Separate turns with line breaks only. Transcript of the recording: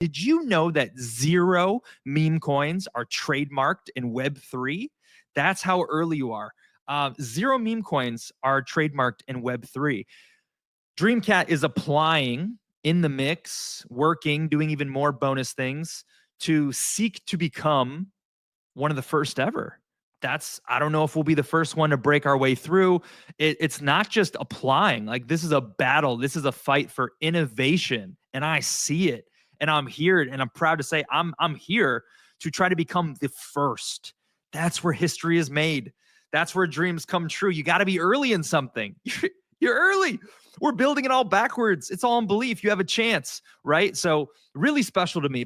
Did you know that 0 meme coins are trademarked in Web3? That's how early you are. 0 meme coins are trademarked in Web3. DreamCat is applying in the mix, working, doing even more bonus things to seek to become one of the first ever. I don't know if we'll be the first one to break our way through. It's not just applying. Like, this is a battle. This is a fight for innovation. And I see it. And I'm here. And I'm proud to say I'm here to try to become the first. That's where history is made. That's where dreams come true. You got to be early in something. You're early. We're building it all backwards. It's all in belief. You have a chance, right? So really special to me.